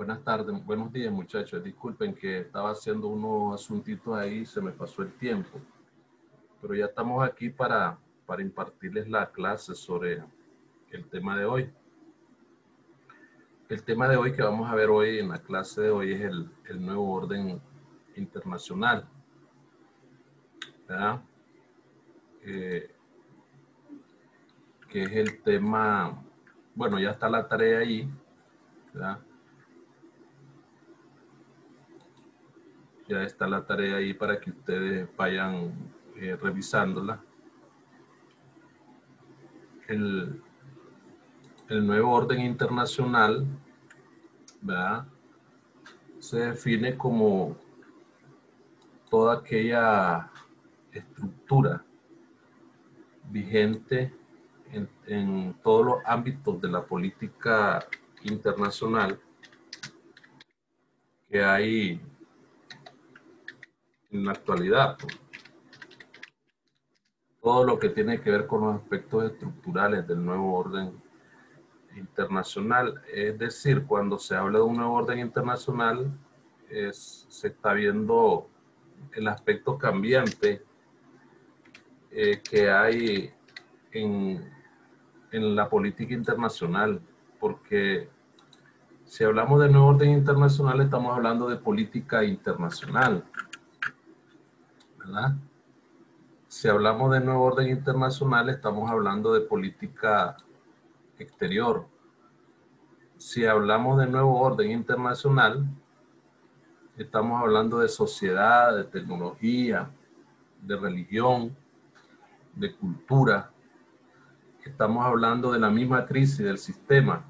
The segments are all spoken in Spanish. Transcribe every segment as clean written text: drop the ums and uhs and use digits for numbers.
Buenas tardes, buenos días muchachos. Disculpen que estaba haciendo unos asuntitos ahí, se me pasó el tiempo. Pero ya estamos aquí para impartirles la clase sobre el tema de hoy. El tema de hoy que vamos a ver hoy en la clase de hoy es el nuevo orden internacional. ¿Verdad? Que es el tema, bueno, ya está la tarea ahí, ¿verdad? Ya está la tarea ahí para que ustedes vayan revisándola. El nuevo orden internacional, ¿verdad? Se define como toda aquella estructura vigente en todos los ámbitos de la política internacional que hay en la actualidad. Todo lo que tiene que ver con los aspectos estructurales del nuevo orden internacional. Es decir, cuando se habla de un nuevo orden internacional, se está viendo el aspecto cambiante que hay en la política internacional, porque si hablamos de nuevo orden internacional, estamos hablando de política internacional, ¿verdad? Si hablamos de nuevo orden internacional, estamos hablando de política exterior. Si hablamos de nuevo orden internacional, estamos hablando de sociedad, de tecnología, de religión, de cultura. Estamos hablando de la misma crisis del sistema.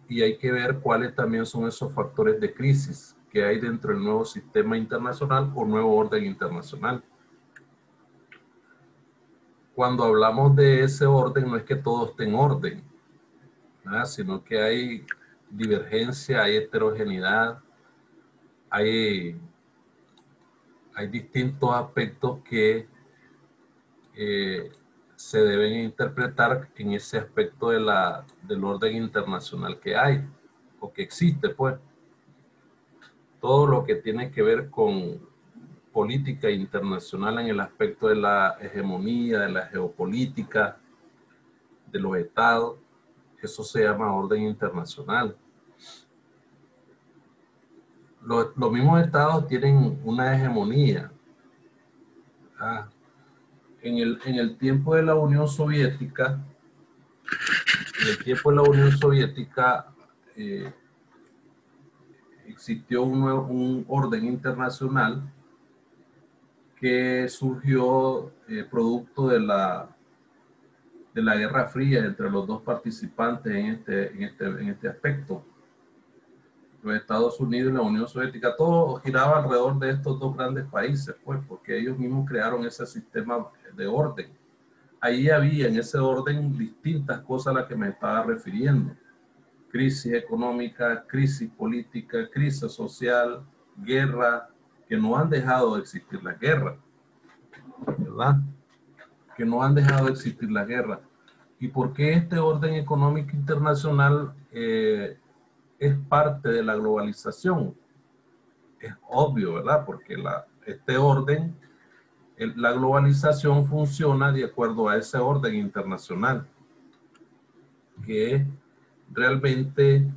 Y hay que ver cuáles también son esos factores de crisis que hay dentro del nuevo sistema internacional o nuevo orden internacional. Cuando hablamos de ese orden, no es que todo esté en orden, ¿verdad? Sino que hay divergencia, hay heterogeneidad, hay distintos aspectos que se deben interpretar en ese aspecto del orden internacional que hay o que existe, pues. Todo lo que tiene que ver con política internacional en el aspecto de la hegemonía, de la geopolítica, de los estados, eso se llama orden internacional. Los mismos estados tienen una hegemonía. En el tiempo de la Unión Soviética, existió un orden internacional que surgió producto de la Guerra Fría entre los dos participantes en este aspecto. Los Estados Unidos y la Unión Soviética, todo giraba alrededor de estos dos grandes países, pues, porque ellos mismos crearon ese sistema de orden. Ahí había en ese orden distintas cosas a las que me estaba refiriendo. Crisis económica, crisis política, crisis social, guerra, que no han dejado de existir las guerras, ¿verdad? Que no han dejado de existir las guerras. ¿Y por qué este orden económico internacional es parte de la globalización? Es obvio, ¿verdad? Porque este orden, la globalización funciona de acuerdo a ese orden internacional, que es realmente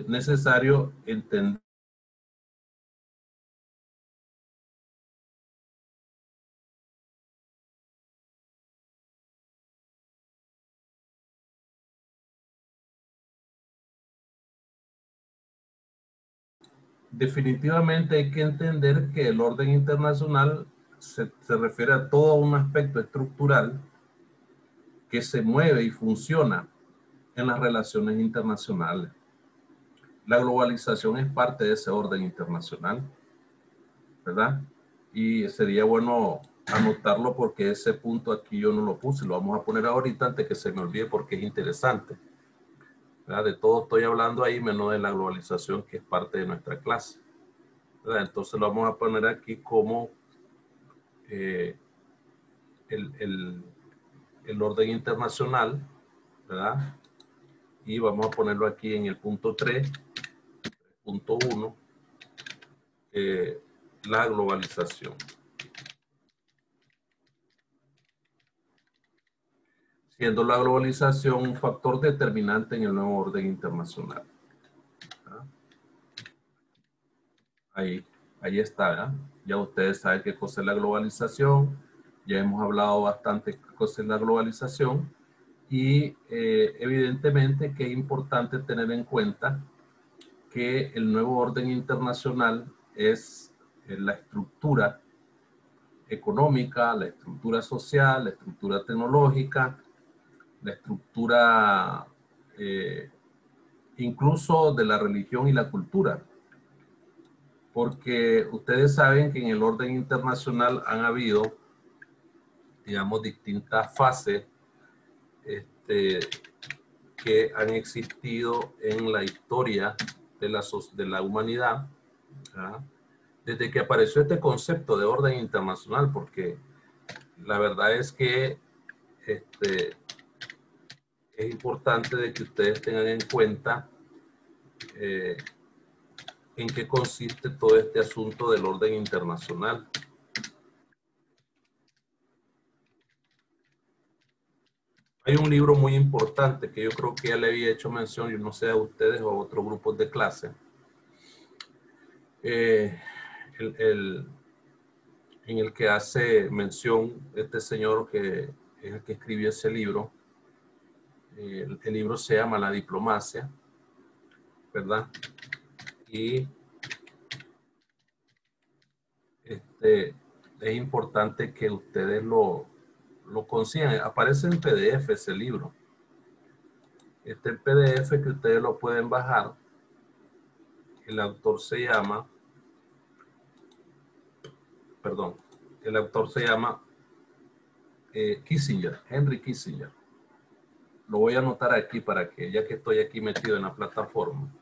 necesario entender. Definitivamente hay que entender que el orden internacional se refiere a todo un aspecto estructural que se mueve y funciona en las relaciones internacionales. La globalización es parte de ese orden internacional, ¿verdad? Y sería bueno anotarlo porque ese punto aquí yo no lo puse, lo vamos a poner ahorita antes que se me olvide porque es interesante, ¿verdad? De todo estoy hablando ahí menos de la globalización que es parte de nuestra clase, ¿verdad? Entonces lo vamos a poner aquí como el, el orden internacional, ¿verdad? y vamos a ponerlo aquí en el punto 3.1, la globalización. Siendo la globalización un factor determinante en el nuevo orden internacional. ¿Ah? Ahí está, ¿verdad? Ya ustedes saben qué cosa es la globalización, ya hemos hablado bastante qué cosa es la globalización y evidentemente que es importante tener en cuenta que el nuevo orden internacional es la estructura económica, la estructura social, la estructura tecnológica, la estructura incluso de la religión y la cultura. Porque ustedes saben que en el orden internacional han habido, digamos, distintas fases que han existido en la historia de la humanidad, ¿verdad? Desde que apareció este concepto de orden internacional, porque la verdad es que es importante de que ustedes tengan en cuenta en qué consiste todo este asunto del orden internacional. Hay un libro muy importante que yo creo que ya le había hecho mención, yo no sé a ustedes o a otros grupos de clase. En el que hace mención este señor que es el que escribió ese libro. El libro se llama La diplomacia, ¿verdad? Y es importante que ustedes lo consigan. Aparece en PDF ese libro. Este PDF que ustedes lo pueden bajar. El autor se llama, Kissinger, Henry Kissinger. Lo voy a anotar aquí para que, ya que estoy aquí metido en la plataforma,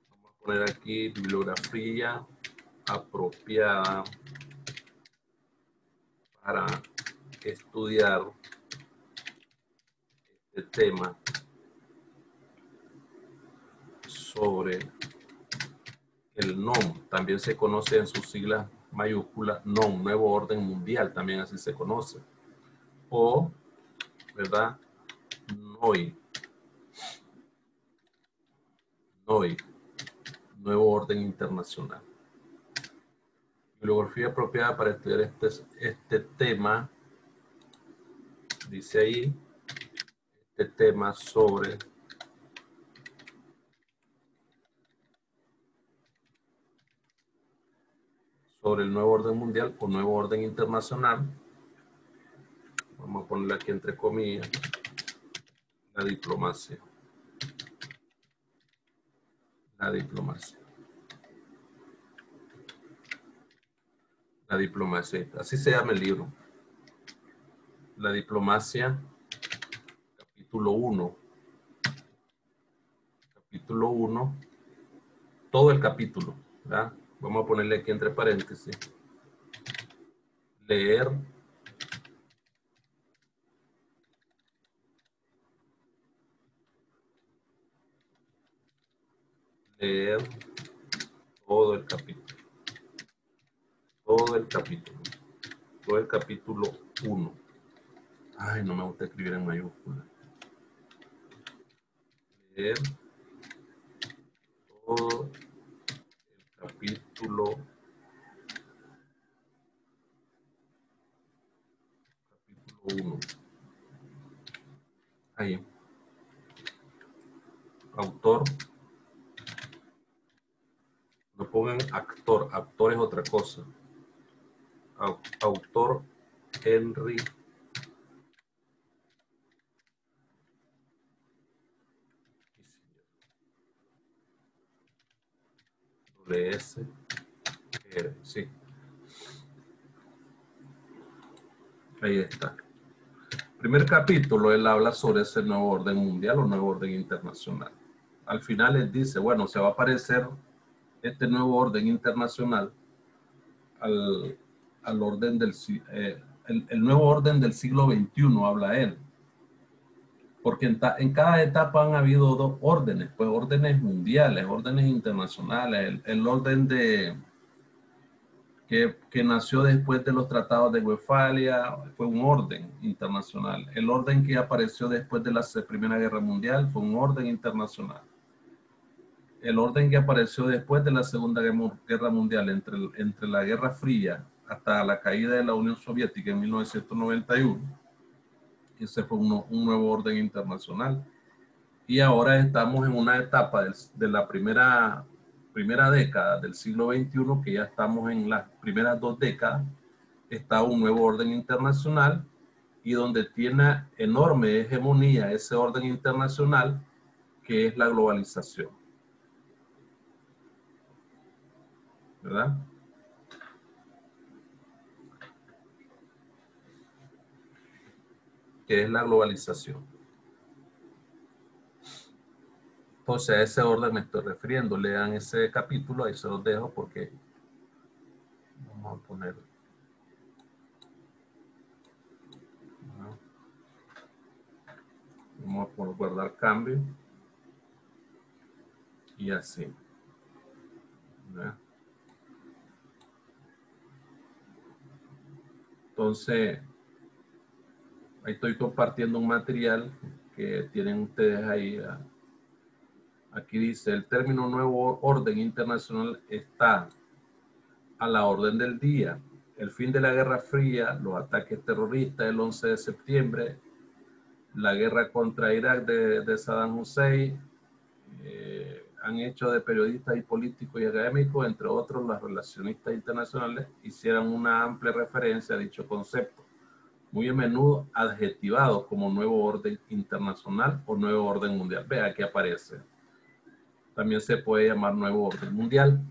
vamos a poner aquí bibliografía apropiada para estudiar este tema sobre el NOM. También se conoce en sus siglas mayúsculas NOM, Nuevo Orden Mundial, también así se conoce. O, ¿verdad? NOI, Nuevo Orden Internacional. Bibliografía apropiada para estudiar este tema, dice ahí, este tema sobre el nuevo orden mundial o nuevo orden internacional. Vamos a ponerle aquí entre comillas, la diplomacia. La diplomacia. La diplomacia. Así se llama el libro. La diplomacia, capítulo 1. Capítulo 1. Todo el capítulo, ¿verdad? Vamos a ponerle aquí entre paréntesis. Leer todo el capítulo. Todo el capítulo. Todo el capítulo 1. Ay, no me gusta escribir en mayúsculas. Leer todo el capítulo 1. Ahí. Autor. No pongan actor. Actor es otra cosa. Autor Henry W.S.R. Sí. Ahí está. Primer capítulo, él habla sobre ese nuevo orden mundial o nuevo orden internacional. Al final él dice, bueno, se va a parecer este nuevo orden internacional al orden el nuevo orden del siglo XXI, habla él. Porque en cada etapa han habido dos órdenes, pues órdenes mundiales, órdenes internacionales. El orden que nació después de los tratados de Westfalia fue un orden internacional. El orden que apareció después de la Primera Guerra Mundial fue un orden internacional. El orden que apareció después de la Segunda Guerra Mundial, entre la Guerra Fría hasta la caída de la Unión Soviética en 1991, ese fue un nuevo orden internacional. Y ahora estamos en una etapa de la primera década del siglo XXI, que ya estamos en las primeras 2 décadas, está un nuevo orden internacional y donde tiene enorme hegemonía ese orden internacional, que es la globalización. ¿Verdad? Que es la globalización. Entonces a ese orden me estoy refiriendo. Lean ese capítulo, ahí se los dejo porque vamos a poner. Vamos a guardar cambio. Y así. ¿Verdad? Entonces, ahí estoy compartiendo un material que tienen ustedes ahí. Aquí dice, el término nuevo orden internacional está a la orden del día. El fin de la Guerra Fría, los ataques terroristas del 11 de septiembre, la guerra contra Irak de Saddam Hussein, han hecho de periodistas y políticos y académicos, entre otros, las relacionistas internacionales, hicieron una amplia referencia a dicho concepto, muy a menudo adjetivado como nuevo orden internacional o nuevo orden mundial. Vea, aquí aparece. También se puede llamar nuevo orden mundial.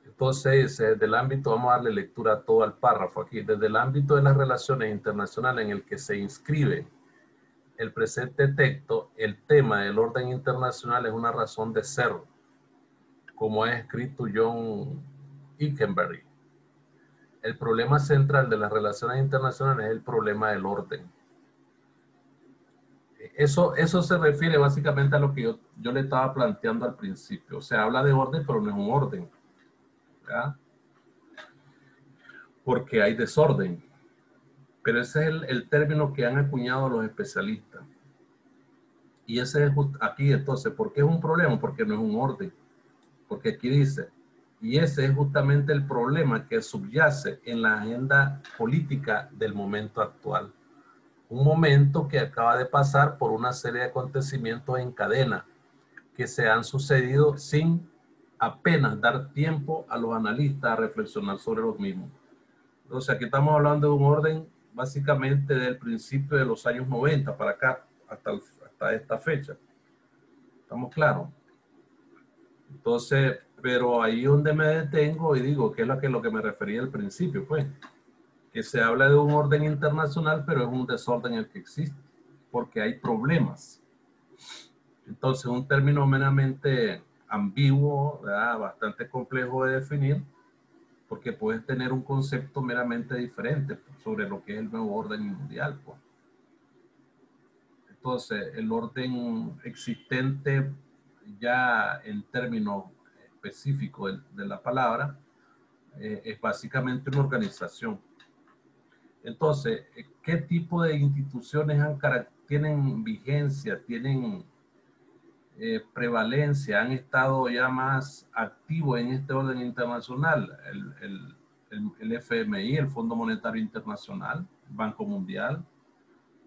Entonces, desde el ámbito, vamos a darle lectura a todo el párrafo aquí, desde el ámbito de las relaciones internacionales en el que se inscribe el presente texto, el tema del orden internacional es una razón de ser, como ha escrito John Ikenberry. El problema central de las relaciones internacionales es el problema del orden. Eso se refiere básicamente a lo que yo le estaba planteando al principio. O sea, habla de orden, pero no es un orden, ¿verdad? Porque hay desorden. Pero ese es el término que han acuñado los especialistas. Y ese es aquí entonces, ¿por qué es un problema? Porque no es un orden. Porque aquí dice, y ese es justamente el problema que subyace en la agenda política del momento actual. Un momento que acaba de pasar por una serie de acontecimientos en cadena que se han sucedido sin apenas dar tiempo a los analistas a reflexionar sobre los mismos. Entonces aquí estamos hablando de un orden básicamente del principio de los años 90 para acá, hasta esta fecha. ¿Estamos claros? Entonces, pero ahí donde me detengo y digo que es lo que me refería al principio, pues, que se habla de un orden internacional, pero es un desorden el que existe, porque hay problemas. Entonces, un término meramente ambiguo, ¿verdad? Bastante complejo de definir, porque puedes tener un concepto meramente diferente sobre lo que es el nuevo orden mundial, pues. Entonces, el orden existente ya en términos específicos de la palabra es básicamente una organización. Entonces, ¿qué tipo de instituciones tienen vigencia, tienen prevalencia, han estado ya más activos en este orden internacional? El FMI, el Fondo Monetario Internacional, el Banco Mundial,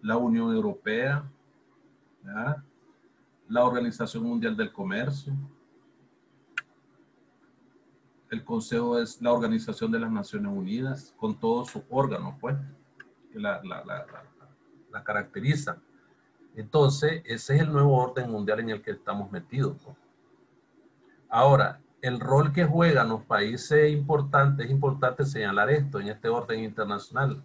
la Unión Europea, ¿ya? La Organización Mundial del Comercio, el Consejo es la Organización de las Naciones Unidas, con todos sus órganos, pues, que la caracterizan. Entonces, ese es el nuevo orden mundial en el que estamos metidos, pues. Ahora, el rol que juegan los países importantes, es importante señalar esto en este orden internacional.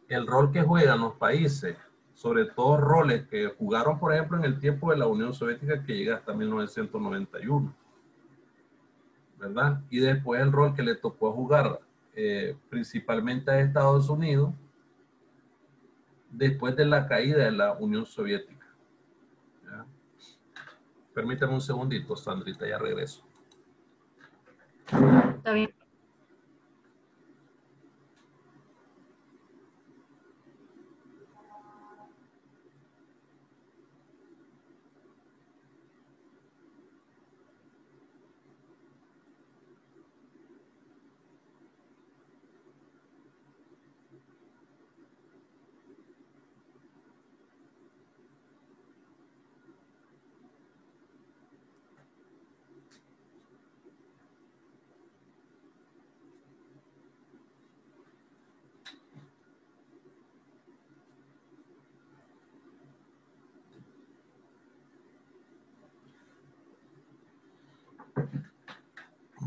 El rol que juegan los países, sobre todo roles que jugaron, por ejemplo, en el tiempo de la Unión Soviética, que llega hasta 1991, ¿verdad? Y después el rol que le tocó jugar principalmente a Estados Unidos, después de la caída de la Unión Soviética. ¿Ya? Permítame un segundito, Sandrita, ya regreso. Está bien.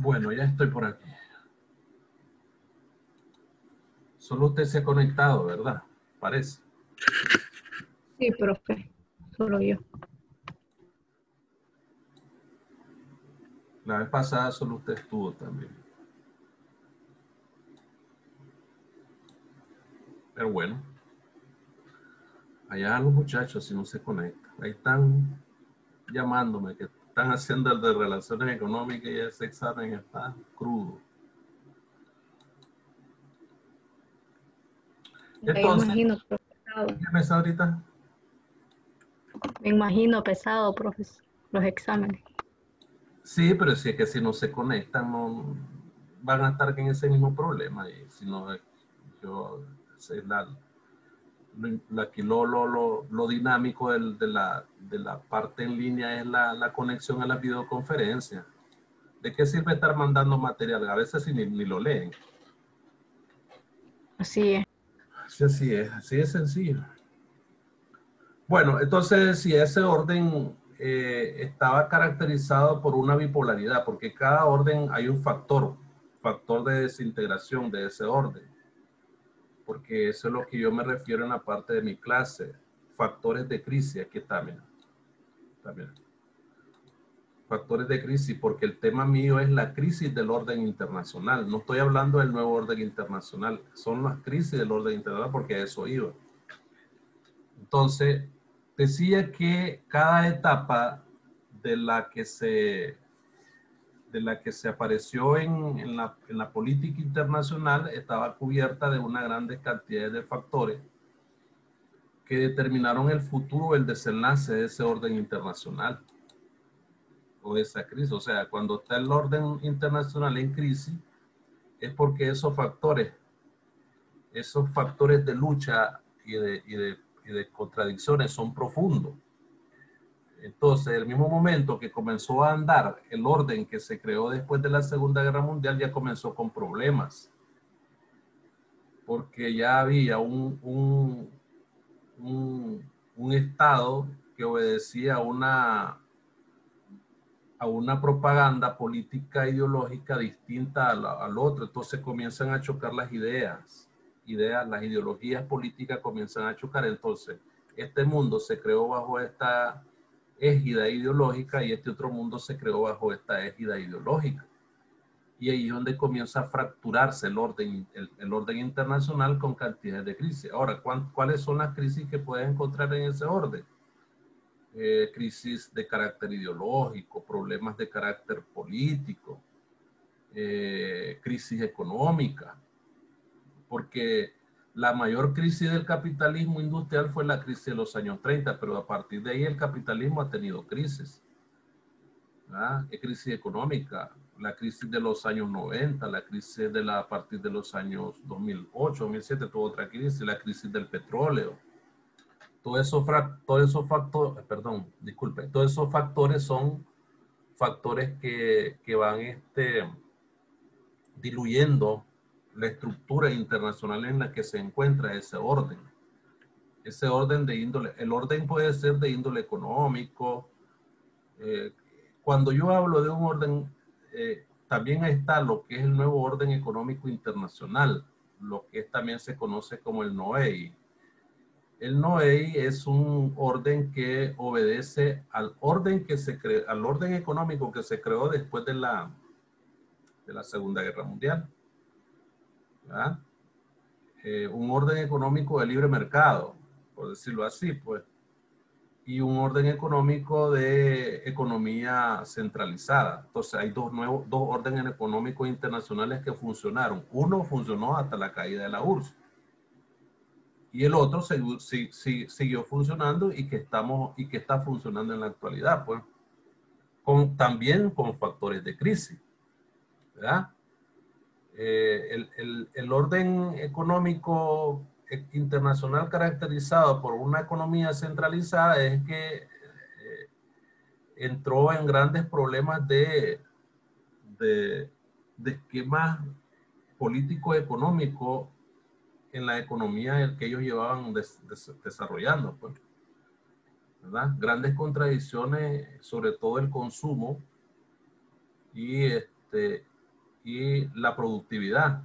Bueno, ya estoy por aquí. Solo usted se ha conectado, ¿verdad? Parece. Sí, profe. Solo yo. La vez pasada solo usted estuvo también. Pero bueno. Allá los muchachos si no se conectan. Ahí están llamándome que están haciendo el de relaciones económicas y ese examen está crudo. Me Entonces, imagino pesado. ¿qué me está ahorita? Me imagino pesado, profe, los exámenes. Sí, pero si es que si no se conectan, no van a estar en ese mismo problema. Y si no, yo, aquí lo dinámico de la parte en línea es la conexión a las videoconferencias. ¿De qué sirve estar mandando material? A veces ni lo leen. Así es. Sí, así es sencillo. Bueno, entonces si ese orden estaba caracterizado por una bipolaridad, porque cada orden hay un factor de desintegración de ese orden, porque eso es lo que yo me refiero en la parte de mi clase, factores de crisis, aquí está, mira. Factores de crisis, porque el tema mío es la crisis del orden internacional, no estoy hablando del nuevo orden internacional, son las crisis del orden internacional porque a eso iba. Entonces, decía que cada etapa de la que se, apareció en la política internacional estaba cubierta de una gran cantidad de factores que determinaron el futuro, el desenlace de ese orden internacional o de esa crisis. O sea, cuando está el orden internacional en crisis, es porque esos factores de lucha y de contradicciones son profundos. Entonces, el mismo momento que comenzó a andar el orden que se creó después de la Segunda Guerra Mundial ya comenzó con problemas, porque ya había un Estado que obedecía a una propaganda política ideológica distinta al otro. Entonces comienzan a chocar las las ideologías políticas comienzan a chocar. Entonces, este mundo se creó bajo esta égida ideológica y este otro mundo se creó bajo esta égida ideológica. Y ahí es donde comienza a fracturarse el orden internacional con cantidades de crisis. Ahora, ¿cuáles son las crisis que puedes encontrar en ese orden? Crisis de carácter ideológico, problemas de carácter político, crisis económica, porque la mayor crisis del capitalismo industrial fue la crisis de los años 30, pero a partir de ahí el capitalismo ha tenido crisis. Crisis económica, la crisis de los años 90, la crisis a partir de los años 2008, 2007 tuvo otra crisis, la crisis del petróleo. Todos esos factores, perdón, disculpe, todos esos factores son factores que van diluyendo la estructura internacional en la que se encuentra ese orden. Ese orden de índole, el orden puede ser de índole económico. Cuando yo hablo de un orden, también está lo que es el nuevo orden económico internacional, lo que también se conoce como el NOEI. El NOEI es un orden que obedece al orden al orden económico que se creó después de la Segunda Guerra Mundial. ¿verdad? Un orden económico de libre mercado, por decirlo así, pues, y un orden económico de economía centralizada. Entonces hay dos órdenes económicos internacionales que funcionaron. Uno funcionó hasta la caída de la URSS y el otro siguió funcionando y que está funcionando en la actualidad, pues, también con factores de crisis, ¿verdad? El orden económico internacional caracterizado por una economía centralizada es que entró en grandes problemas de, de esquemas político económico en la economía que ellos llevaban desarrollando, pues, ¿verdad? Grandes contradicciones, sobre todo el consumo y, y la productividad.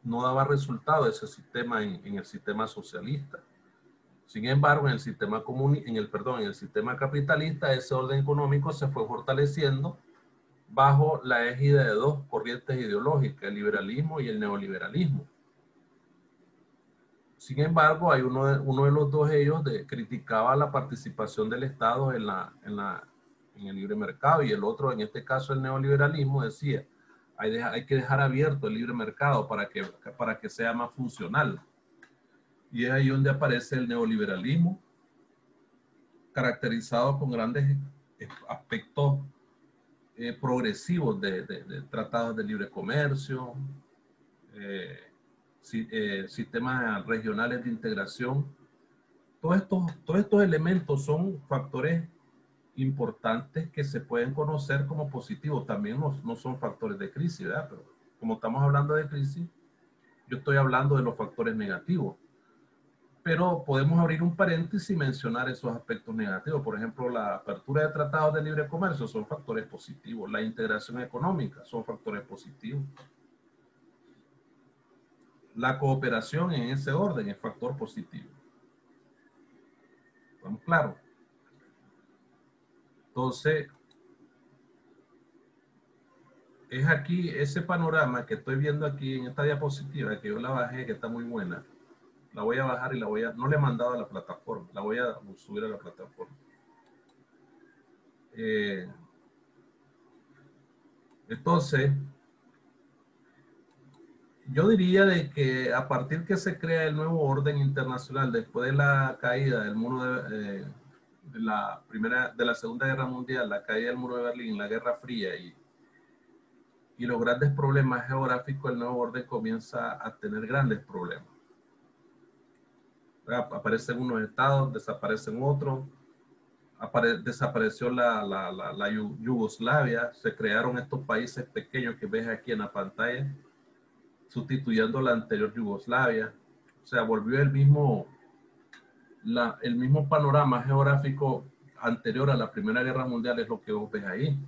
No daba resultado ese sistema en el sistema socialista. Sin embargo, en el sistema en el sistema capitalista, ese orden económico se fue fortaleciendo bajo la égida de dos corrientes ideológicas, el liberalismo y el neoliberalismo. Sin embargo, hay uno de los dos ellos criticaba la participación del Estado en el libre mercado, y el otro, en este caso el neoliberalismo, decía, hay que dejar abierto el libre mercado para que sea más funcional. Y es ahí donde aparece el neoliberalismo, caracterizado con grandes aspectos progresivos de tratados de libre comercio, sistemas regionales de integración. Todos estos elementos son factores importantes que se pueden conocer como positivos. También no son factores de crisis, ¿verdad? Pero como estamos hablando de crisis, yo estoy hablando de los factores negativos. Pero podemos abrir un paréntesis y mencionar esos aspectos negativos. Por ejemplo, la apertura de tratados de libre comercio son factores positivos. La integración económica son factores positivos. La cooperación en ese orden es factor positivo. ¿Estamos claros? Entonces, es aquí ese panorama que estoy viendo aquí en esta diapositiva, que yo la bajé, que está muy buena. La voy a bajar y no le he mandado a la plataforma, la voy a subir a la plataforma. Entonces, yo diría de que a partir que se crea el nuevo orden internacional después de la caída del muro de la Segunda Guerra Mundial, la caída del muro de Berlín, la Guerra Fría y los grandes problemas geográficos, el nuevo orden comienza a tener grandes problemas. Aparecen unos estados, desaparecen otros, desapareció la Yugoslavia, se crearon estos países pequeños que ves aquí en la pantalla, sustituyendo la anterior Yugoslavia. O sea, volvió el mismo panorama geográfico anterior a la Primera Guerra Mundial, es lo que vos ves ahí,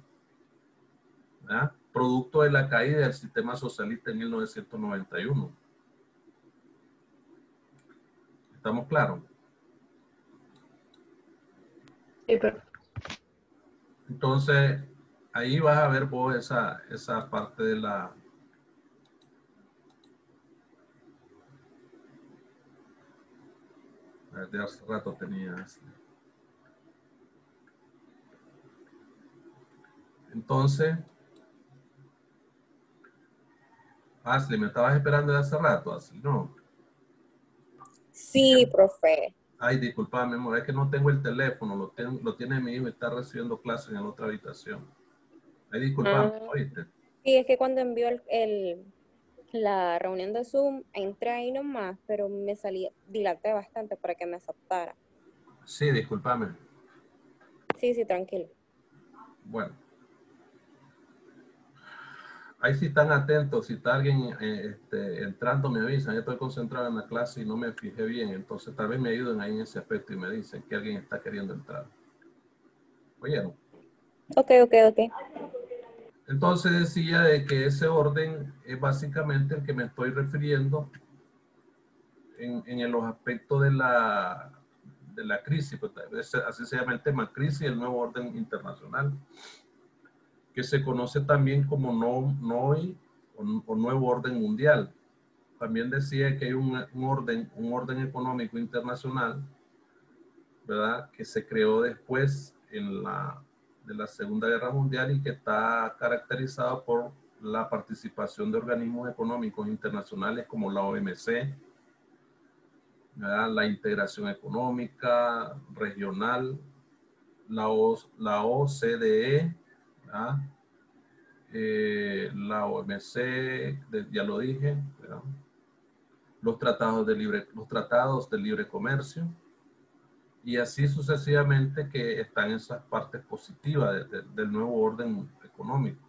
¿verdad? Producto de la caída del sistema socialista en 1991. ¿Estamos claros? Sí, pero Entonces, ahí vas a ver vos esa parte de la... De hace rato tenía así. Entonces, Ashley, ¿me estabas esperando de hace rato? Ashley, no. Sí, profe. Ay, disculpame, amor, es que no tengo el teléfono, lo tiene mi hijo y está recibiendo clases en la otra habitación. Ay, disculpame, ¿oíste? Sí, es que cuando envió la reunión de Zoom, entré ahí nomás, pero me salí, dilaté bastante para que me aceptara. Sí, disculpame. Sí, tranquilo. Bueno. Ahí sí están atentos, si está alguien entrando me avisan, yo estoy concentrado en la clase y no me fijé bien, entonces tal vez me ayuden ahí en ese aspecto y me dicen que alguien está queriendo entrar. ¿Oyeron? Ok. Entonces decía de que ese orden es básicamente el que me estoy refiriendo en los aspectos de la crisis, pues, así se llama el tema, crisis y el nuevo orden internacional, que se conoce también como NOI o nuevo orden mundial. también decía que hay un orden económico internacional, ¿verdad? Que se creó después de la Segunda Guerra Mundial y que está caracterizado por la participación de organismos económicos internacionales como la OMC, ¿verdad? La integración económica regional, la OCDE, ¿verdad? La OMC, ya lo dije, ¿verdad? Los tratados de libre comercio, y así sucesivamente, que están esas partes positivas del nuevo orden económico.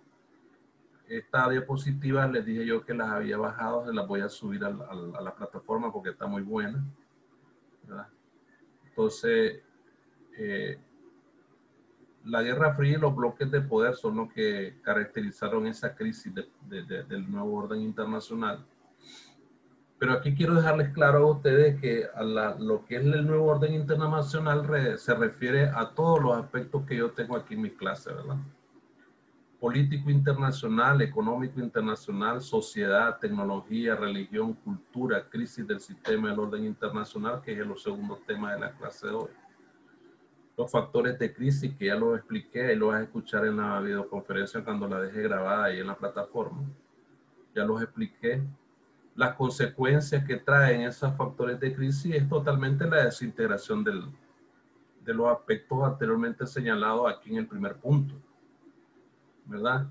Esta diapositiva les dije yo que las había bajado, se las voy a subir a la plataforma porque está muy buena, ¿verdad? Entonces, la Guerra Fría y los bloques de poder son los que caracterizaron esa crisis del nuevo orden internacional. Pero aquí quiero dejarles claro a ustedes que lo que es el nuevo orden internacional se refiere a todos los aspectos que yo tengo aquí en mi clase, ¿verdad? Político internacional, económico internacional, sociedad, tecnología, religión, cultura, crisis del sistema del orden internacional, que es el segundo tema de la clase de hoy. Los factores de crisis, que ya los expliqué y lo vas a escuchar en la videoconferencia cuando la deje grabada ahí en la plataforma. Ya los expliqué. Las consecuencias que traen esos factores de crisis es totalmente la desintegración de los aspectos anteriormente señalados aquí en el primer punto, ¿verdad?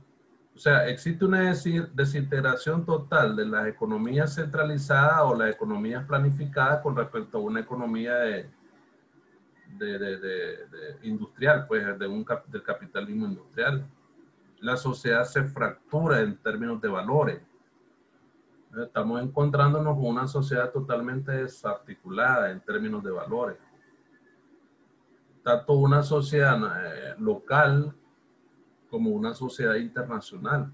O sea, existe una desintegración total de las economías centralizadas o las economías planificadas con respecto a una economía industrial, pues del capitalismo industrial. La sociedad se fractura en términos de valores. Estamos encontrándonos con una sociedad totalmente desarticulada en términos de valores. Tanto una sociedad local como una sociedad internacional.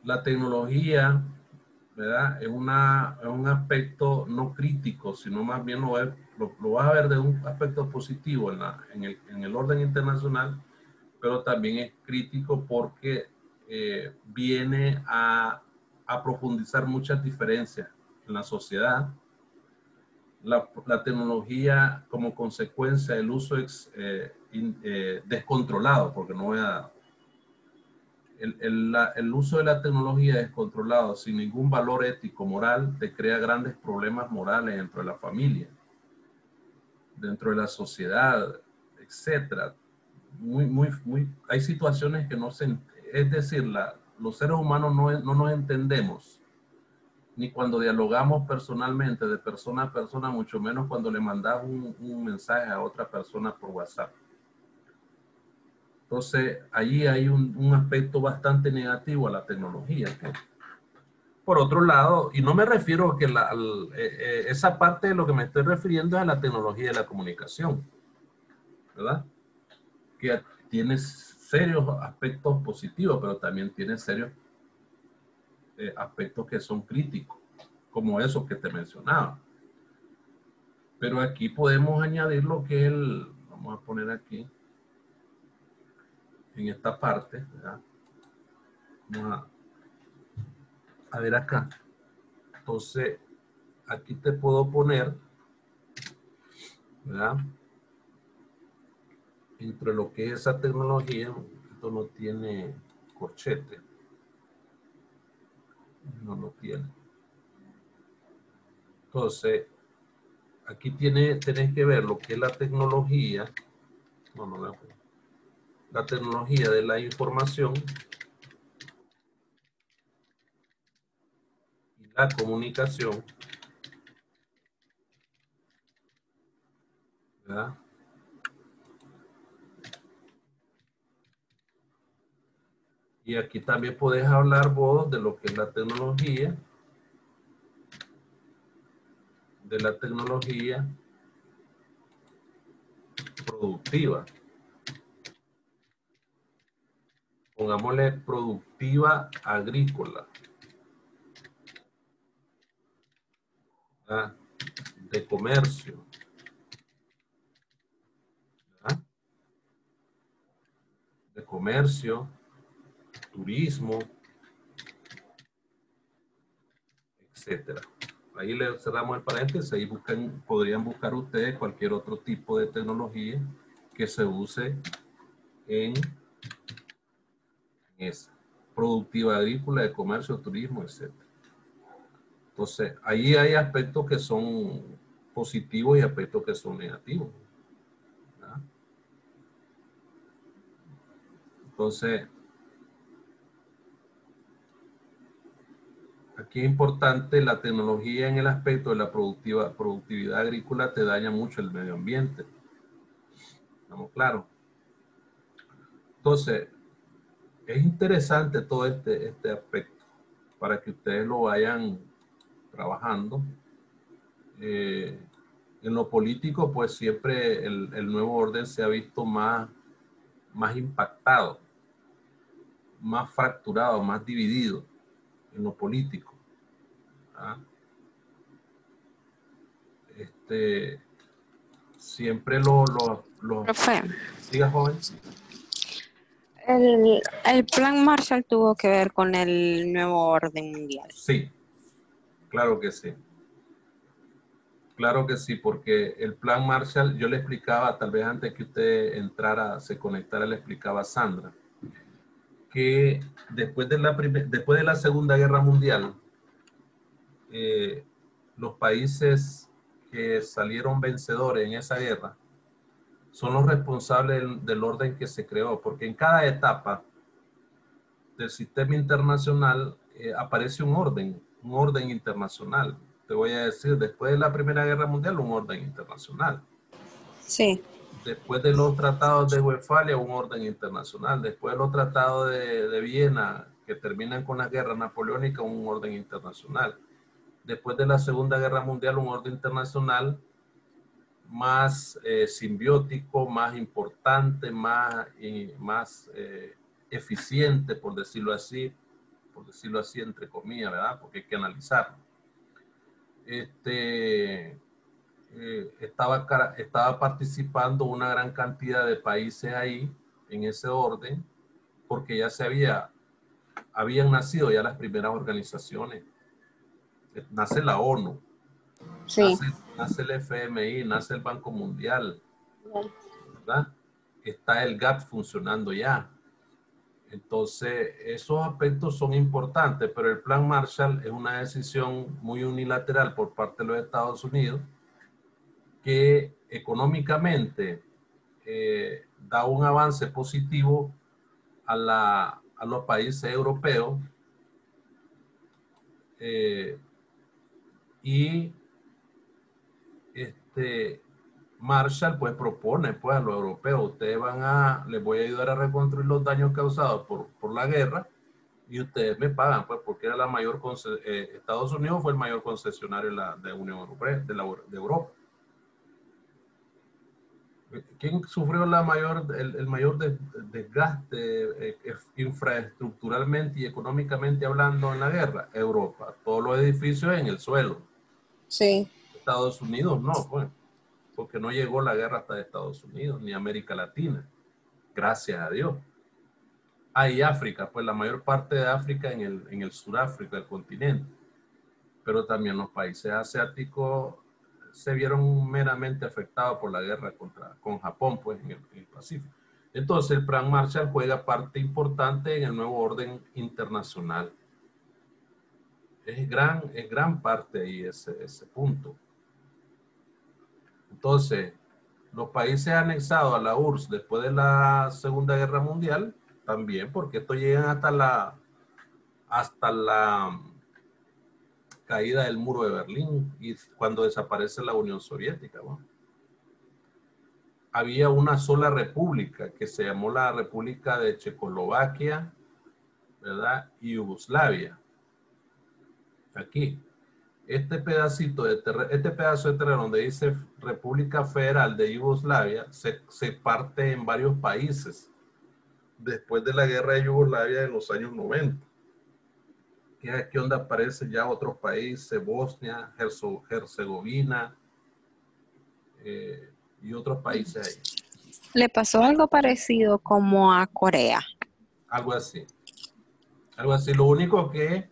La tecnología, ¿verdad? Es un aspecto no crítico, sino más bien lo vas a ver de un aspecto positivo en el orden internacional, pero también es crítico porque viene a profundizar muchas diferencias en la sociedad. La tecnología, como consecuencia del uso descontrolado, porque no voy a... El uso de la tecnología descontrolado, sin ningún valor ético, moral, te crea grandes problemas morales dentro de la familia, dentro de la sociedad, etcétera. Hay situaciones que no se... Es decir, los seres humanos no nos entendemos, ni cuando dialogamos personalmente, de persona a persona, mucho menos cuando le mandas un mensaje a otra persona por WhatsApp. Entonces, allí hay un aspecto bastante negativo a la tecnología. Por otro lado, y no me refiero a que esa parte de lo que me estoy refiriendo es a la tecnología de la comunicación, ¿verdad? Que tiene serios aspectos positivos, pero también tiene serios aspectos que son críticos, como esos que te mencionaba. Pero aquí podemos añadir lo que es vamos a poner aquí, en esta parte, ¿verdad? Vamos a ver acá. Entonces, aquí te puedo poner, ¿verdad? Entre lo que es esa tecnología, esto no tiene corchete. No lo tiene. Entonces, aquí tenés que ver lo que es la tecnología. La tecnología de la información y la comunicación, ¿verdad? Y aquí también podés hablar vos de lo que es la tecnología, productiva. Pongámosle productiva agrícola, ¿verdad? De comercio, ¿verdad? De comercio, turismo, etcétera. Ahí le cerramos el paréntesis, ahí podrían buscar ustedes cualquier otro tipo de tecnología que se use en esa. Productiva agrícola, de comercio, turismo, etcétera. Entonces, ahí hay aspectos que son positivos y aspectos que son negativos, ¿verdad? Entonces, aquí es importante la tecnología en el aspecto de la productividad agrícola te daña mucho el medio ambiente. ¿Estamos claros? Entonces, es interesante todo este aspecto para que ustedes lo vayan trabajando. En lo político, pues siempre el nuevo orden se ha visto más impactado, más fracturado, más dividido en lo político. ¿Ah? Siempre Profe, diga, joven. el plan Marshall tuvo que ver con el nuevo orden mundial. Sí, claro que sí. Claro que sí, porque el plan Marshall, yo le explicaba, tal vez antes que usted entrara, se conectara, le explicaba a Sandra, que después de la Segunda Guerra Mundial, los países que salieron vencedores en esa guerra son los responsables del orden que se creó, porque en cada etapa del sistema internacional aparece un orden internacional. Te voy a decir, después de la Primera Guerra Mundial, un orden internacional. Sí. Después de los tratados de Westfalia, un orden internacional. Después de los tratados de Viena, que terminan con la guerra napoleónica, un orden internacional. Después de la Segunda Guerra Mundial, un orden internacional más simbiótico, más importante, más eficiente, por decirlo así entre comillas, ¿verdad? Porque hay que analizarlo. Estaba participando una gran cantidad de países ahí, en ese orden, porque ya habían nacido ya las primeras organizaciones. Nace la ONU, Sí. nace el FMI, nace el Banco Mundial, ¿verdad? Está el GATT funcionando ya. Entonces, esos aspectos son importantes, pero el Plan Marshall es una decisión muy unilateral por parte de los Estados Unidos que económicamente da un avance positivo a los países europeos y Marshall pues propone pues a los europeos, ustedes les voy a ayudar a reconstruir los daños causados por la guerra y ustedes me pagan pues porque era Estados Unidos fue el mayor concesionario de la Unión Europea, de Europa. ¿Quién sufrió el mayor desgaste infraestructuralmente y económicamente hablando en la guerra? Europa. Todos los edificios en el suelo. Sí. Estados Unidos no, pues, porque no llegó la guerra hasta Estados Unidos ni América Latina. Gracias a Dios. Hay África, pues la mayor parte de África en el Sudáfrica, el continente. Pero también los países asiáticos se vieron meramente afectados por la guerra con Japón, pues, en el Pacífico. Entonces, el Plan Marshall juega parte importante en el nuevo orden internacional. Es gran parte ahí ese punto. Entonces, los países anexados a la URSS después de la Segunda Guerra Mundial, también, porque esto llega hasta la caída del muro de Berlín y cuando desaparece la Unión Soviética, ¿no? Había una sola república que se llamó la República de Checoslovaquia, ¿verdad? Y Yugoslavia. Aquí, este pedazo de terreno donde dice República Federal de Yugoslavia se parte en varios países después de la guerra de Yugoslavia en los años 90. Que es aquí donde aparecen ya otros países, Bosnia, Herzegovina y otros países ahí. Le pasó algo parecido como a Corea. Algo así. Algo así. Lo único que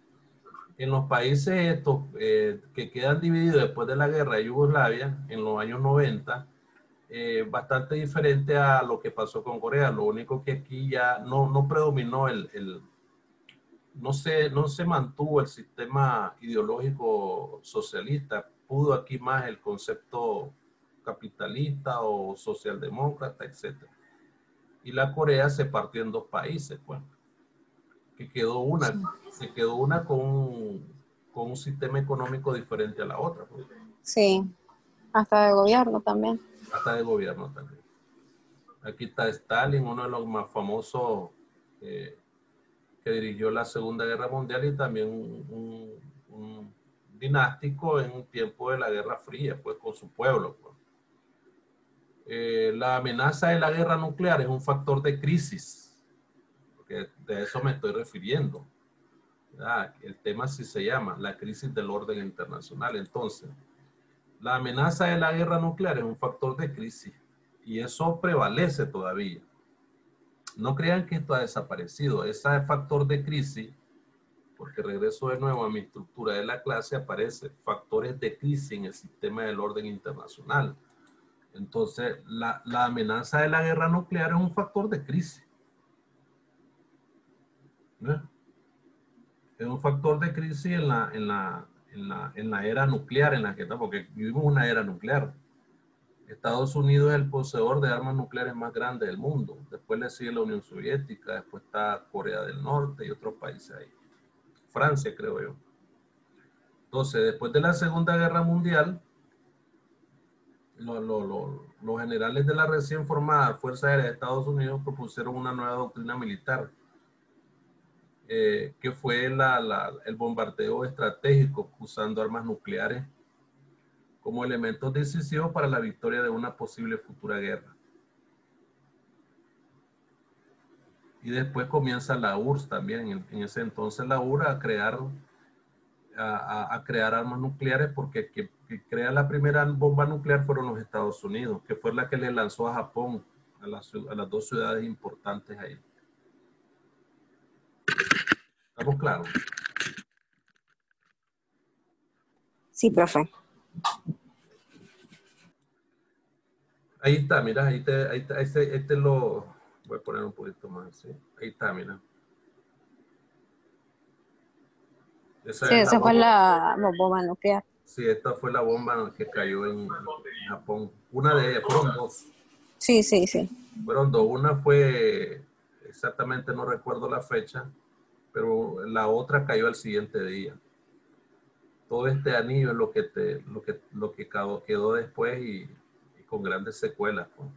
en los países estos que quedan divididos después de la guerra de Yugoslavia, en los años 90, bastante diferente a lo que pasó con Corea. Lo único que aquí ya no predominó no se mantuvo el sistema ideológico socialista, pudo aquí más el concepto capitalista o socialdemócrata, etc. Y la Corea se partió en dos países, pues, que se quedó una con un sistema económico diferente a la otra, pues. Sí, hasta de gobierno también. Hasta de gobierno también. Aquí está Stalin, uno de los más famosos que dirigió la Segunda Guerra Mundial y también un dinástico en un tiempo de la Guerra Fría, pues con su pueblo. Pues. La amenaza de la guerra nuclear es un factor de crisis, porque de eso me estoy refiriendo. El tema sí se llama la crisis del orden internacional. Entonces, la amenaza de la guerra nuclear es un factor de crisis y eso prevalece todavía. No crean que esto ha desaparecido. Ese factor de crisis, porque regreso de nuevo a mi estructura de la clase, aparece factores de crisis en el sistema del orden internacional. Entonces, la amenaza de la guerra nuclear es un factor de crisis. ¿No? Es un factor de crisis en la era nuclear en la que estamos, porque vivimos una era nuclear. Estados Unidos es el poseedor de armas nucleares más grandes del mundo. Después le sigue la Unión Soviética, después está Corea del Norte y otros países ahí. Francia, creo yo. Entonces, después de la Segunda Guerra Mundial, los generales de la recién formada Fuerza Aérea de Estados Unidos propusieron una nueva doctrina militar, que fue el bombardeo estratégico usando armas nucleares como elementos decisivos para la victoria de una posible futura guerra. Y después comienza la URSS también, en ese entonces la URSS a crear armas nucleares, porque que crea la primera bomba nuclear fueron los Estados Unidos, que fue la que le lanzó a Japón, a las dos ciudades importantes ahí. ¿Estamos claros? Sí, profe. Ahí está, mira, ahí está, este lo voy a poner un poquito más, ¿sí? Ahí está, mira. Sí, esa fue la bomba nuclear. Sí, esta fue la bomba que cayó en Japón. Una de ellas, fueron dos. Sí, sí, sí. Fueron dos. Una fue, exactamente no recuerdo la fecha, pero la otra cayó al siguiente día. Todo este anillo es lo que quedó después y con grandes secuelas, pues.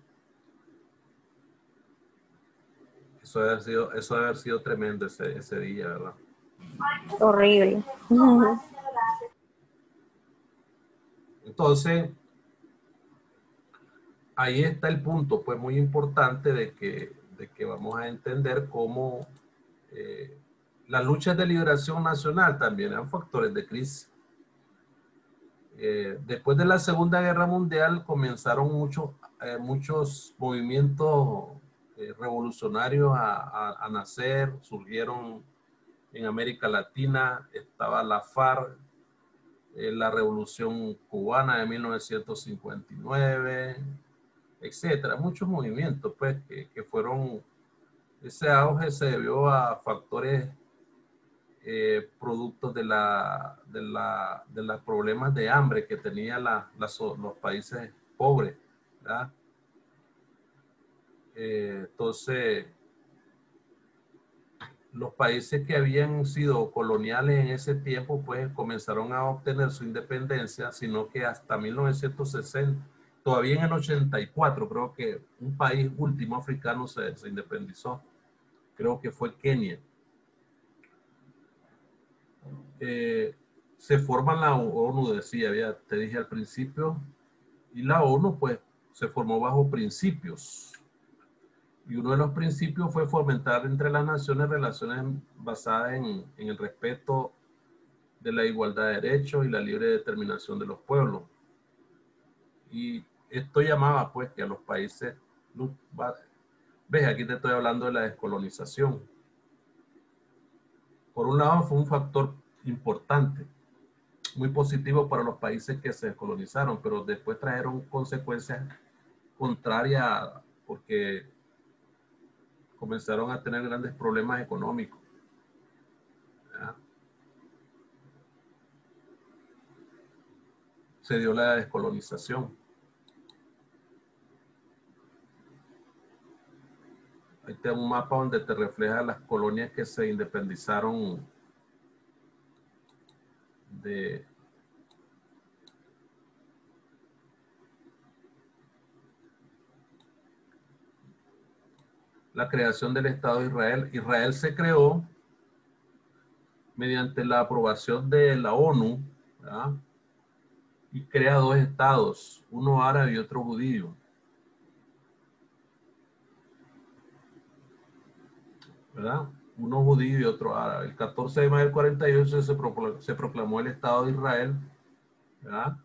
Eso debe haber sido tremendo ese día, ¿verdad? Horrible. Entonces, ahí está el punto, pues muy importante de que vamos a entender cómo las luchas de liberación nacional también eran factores de crisis. Después de la Segunda Guerra Mundial comenzaron muchos movimientos revolucionarios a nacer, surgieron en América Latina, estaba la FARC, la Revolución Cubana de 1959, etcétera. Muchos movimientos, pues, que fueron, ese auge se debió a factores productos de los problemas de hambre que tenían los países pobres, ¿verdad? Entonces, los países que habían sido coloniales en ese tiempo, pues comenzaron a obtener su independencia, sino que hasta 1960, todavía en el 84, creo que un país último africano se independizó. Creo que fue Kenia. Se forma la ONU, decía, te dije al principio, y la ONU pues se formó bajo principios. Y uno de los principios fue fomentar entre las naciones relaciones basadas en el respeto de la igualdad de derechos y la libre determinación de los pueblos. Y esto llamaba pues que a los países, ves, aquí te estoy hablando de la descolonización. Por un lado fue un factor importante, muy positivo para los países que se descolonizaron, pero después trajeron consecuencias contrarias porque comenzaron a tener grandes problemas económicos. ¿Ya? Se dio la descolonización. Ahí te da un mapa donde te refleja las colonias que se independizaron de la creación del Estado de Israel. Israel se creó mediante la aprobación de la ONU, ¿verdad? Y crea dos estados, uno árabe y otro judío, ¿verdad? Uno judío y otro árabe. El 14 de mayo del 48 se proclamó el Estado de Israel, ¿verdad?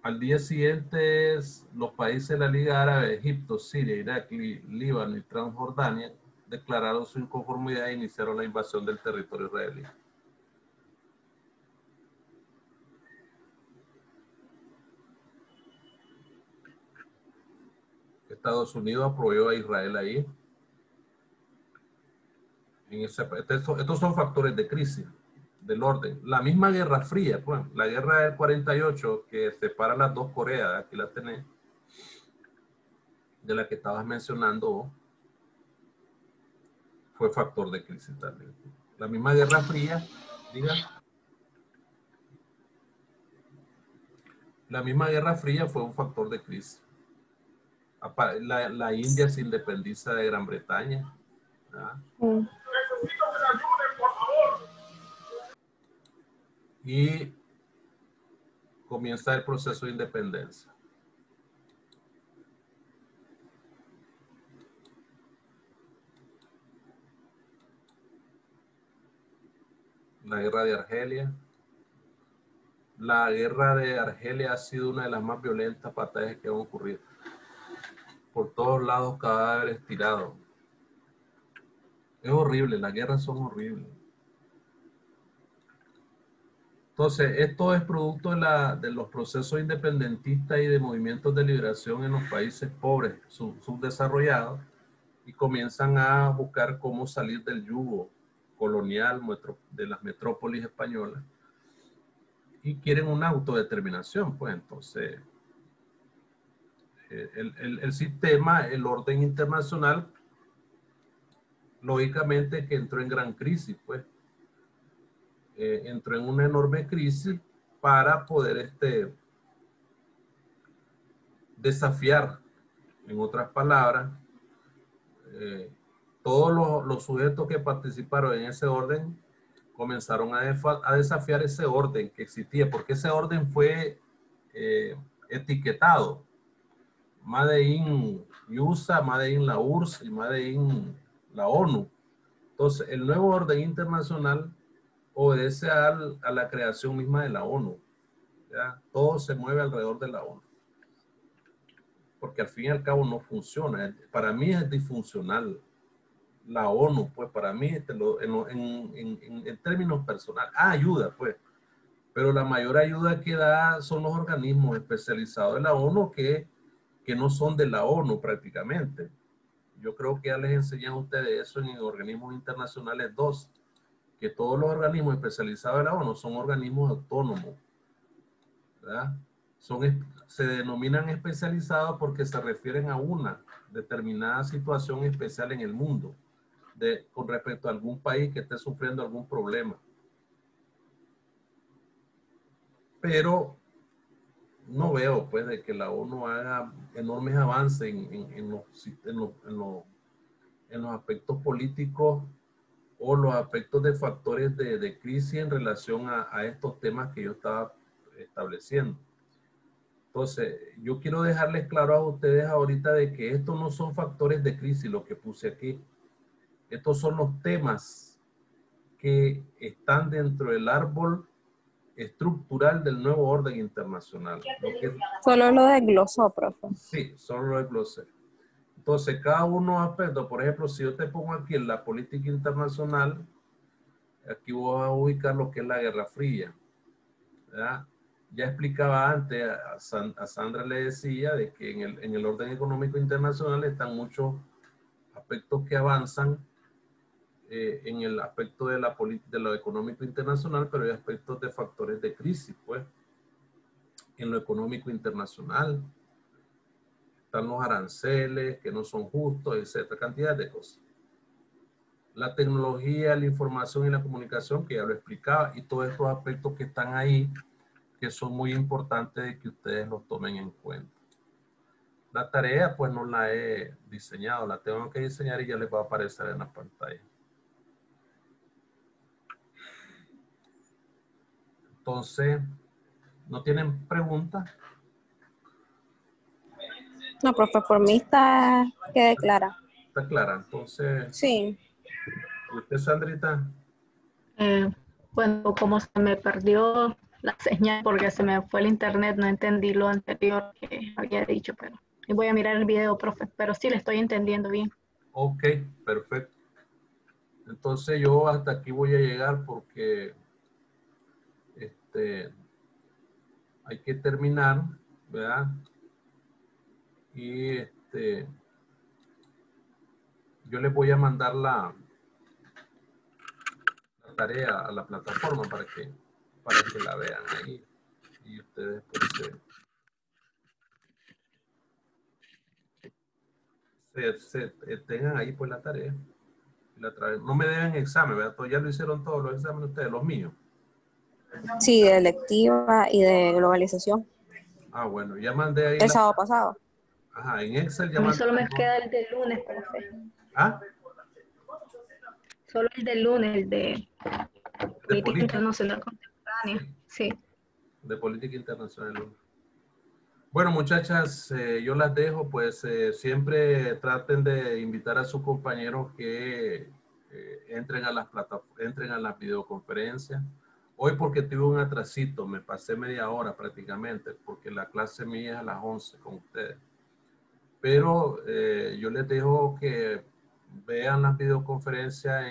Al día siguiente, los países de la Liga Árabe, Egipto, Siria, Irak, Líbano y Transjordania declararon su inconformidad e iniciaron la invasión del territorio israelí. Estados Unidos apoyó a Israel ahí. Estos son factores de crisis del orden. La misma Guerra Fría, pues, la guerra del 48 que separa las dos Coreas, aquí la tenés, de la que estabas mencionando, fue factor de crisis también. La misma Guerra Fría, diga. La misma Guerra Fría fue un factor de crisis. La India se independiza de Gran Bretaña. Y comienza el proceso de independencia. La guerra de Argelia. La guerra de Argelia ha sido una de las más violentas batallas que han ocurrido. Por todos lados cadáveres tirados. Es horrible, las guerras son horribles. Entonces, esto es producto de los procesos independentistas y de movimientos de liberación en los países pobres, subdesarrollados, y comienzan a buscar cómo salir del yugo colonial de las metrópolis españolas y quieren una autodeterminación. Pues entonces, el sistema, el orden internacional, lógicamente que entró en gran crisis, pues. Entró en una enorme crisis para poder desafiar, en otras palabras, todos los sujetos que participaron en ese orden comenzaron a desafiar ese orden que existía, porque ese orden fue etiquetado. Made in USA, Made in la URSS y Made in la ONU. Entonces, el nuevo orden internacional obedece a la creación misma de la ONU. ¿Ya? Todo se mueve alrededor de la ONU. Porque al fin y al cabo no funciona. Para mí es disfuncional la ONU, pues para mí, en términos personales, ayuda, pues. Pero la mayor ayuda que da son los organismos especializados de la ONU que no son de la ONU prácticamente. Yo creo que ya les enseñé a ustedes eso en organismos internacionales 2, que todos los organismos especializados de la ONU son organismos autónomos, ¿verdad? Se denominan especializados porque se refieren a una determinada situación especial en el mundo, con respecto a algún país que esté sufriendo algún problema. Pero no veo, pues, de que la ONU haga enormes avances en los aspectos políticos o los aspectos de factores de crisis en relación a estos temas que yo estaba estableciendo. Entonces, yo quiero dejarles claro a ustedes ahorita de que estos no son factores de crisis, lo que puse aquí. Estos son los temas que están dentro del árbol estructural del nuevo orden internacional. Solo lo desglosó, profe. Sí, solo lo desglosé. Entonces, cada uno aspectos, por ejemplo, si yo te pongo aquí en la política internacional, aquí voy a ubicar lo que es la Guerra Fría, ¿verdad? Ya explicaba antes, a Sandra le decía de que en el orden económico internacional están muchos aspectos que avanzan en el aspecto de lo económico internacional, pero hay aspectos de factores de crisis, pues, en lo económico internacional. Están los aranceles que no son justos, etcétera, cantidad de cosas. La tecnología, la información y la comunicación, que ya lo explicaba, y todos estos aspectos que están ahí, que son muy importantes de que ustedes los tomen en cuenta. La tarea, pues, no la he diseñado, la tengo que diseñar y ya les va a aparecer en la pantalla. Entonces, ¿no tienen preguntas? No, profe, por mí está quede clara. ¿Está clara? Entonces, Sí. ¿y usted, Sandrita? Bueno, como se me perdió la señal porque se me fue el internet, no entendí lo anterior que había dicho, pero voy a mirar el video, profe, pero sí le estoy entendiendo bien. Ok, perfecto. Entonces yo hasta aquí voy a llegar porque hay que terminar, ¿verdad? Y yo les voy a mandar la tarea a la plataforma para que la vean ahí y ustedes pues, tengan ahí pues la tarea. No me deben examen, ¿verdad? Ya lo hicieron todos los exámenes ustedes, los míos. Sí, de electiva y de globalización. Ah, bueno, ya mandé ahí El sábado pasado. Ajá, en Excel ya A mí mandé. solo me queda el del lunes, profe. ¿Ah? Solo el del lunes, el de De política política. internacional contemporánea. Sí. De política internacional. Bueno, muchachas, yo las dejo, pues siempre traten de invitar a sus compañeros que entren a las videoconferencias. Hoy porque tuve un atrasito, me pasé media hora prácticamente, porque la clase mía es a las 11 con ustedes. Pero yo les dejo que vean las videoconferencias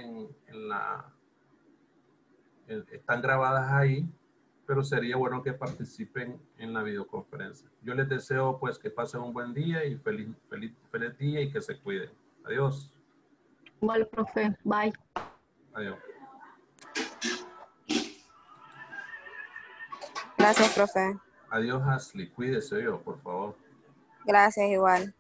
están grabadas ahí, pero sería bueno que participen en la videoconferencia. Yo les deseo pues que pasen un buen día y feliz día y que se cuiden. Adiós. Igual, profe. Bye. Adiós. Gracias, profe. Adiós, Ashley. Cuídese yo, por favor. Gracias, igual.